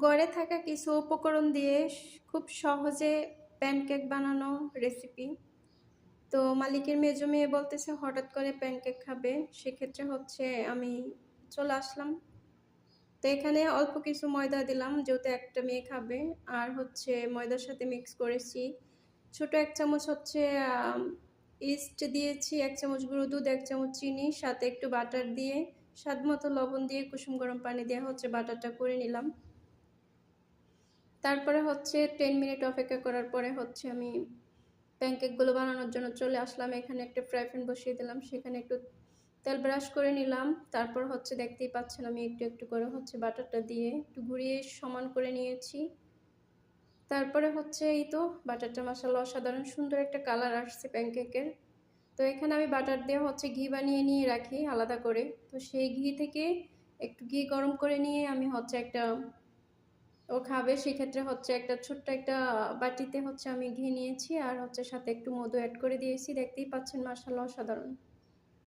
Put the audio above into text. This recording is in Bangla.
ঘরে থাকা কিছু উপকরণ দিয়ে খুব সহজে প্যানকেক বানানো রেসিপি। তো মালিকের মেজো মেয়ে বলতেছে হঠাৎ করে প্যানকেক খাবে, সেক্ষেত্রে হচ্ছে আমি চলে আসলাম। তো এখানে অল্প কিছু ময়দা দিলাম যেহেতু একটা মেয়ে খাবে, আর হচ্ছে ময়দার সাথে মিক্স করেছি ছোট 1 চামচ হচ্ছে ইস্ট দিয়েছি, 1 চামচ গুঁড়ো দুধ, 1 চামচ চিনি, সাথে একটু বাটার দিয়ে স্বাদ মতো লবণ দিয়ে কুসুম গরম পানি দিয়ে হচ্ছে বাটারটা করে নিলাম। তারপরে হচ্ছে 10 মিনিট অপেক্ষা করার পরে হচ্ছে আমি প্যানকেকগুলো বানানোর জন্য চলে আসলাম। এখানে একটা ফ্রাই প্যান বসিয়ে দিলাম, সেখানে একটু তেল ব্রাশ করে নিলাম। তারপর হচ্ছে দেখতেই পাচ্ছেন আমি একটু একটু করে হচ্ছে বাটারটা দিয়ে একটু ঘুরিয়ে সমান করে নিয়েছি। তারপরে হচ্ছে এই তো বাটারটা মাশাআল্লাহ অসাধারণ সুন্দর একটা কালার আসছে প্যানকেকের। তো এখানে আমি বাটার দিয়ে হচ্ছে ঘি বানিয়ে নিয়ে রাখি আলাদা করে। তো সেই ঘি থেকে একটু ঘি গরম করে নিয়ে আমি হচ্ছে একটা ও খাবে সেক্ষেত্রে হচ্ছে একটা ছোট্ট একটা বাটিতে হচ্ছে আমি ঘি নিয়েছি আর হচ্ছে সাথে একটু মধু অ্যাড করে দিয়েছি। দেখতেই পাচ্ছেন মাশাআল্লাহ অসাধারণ।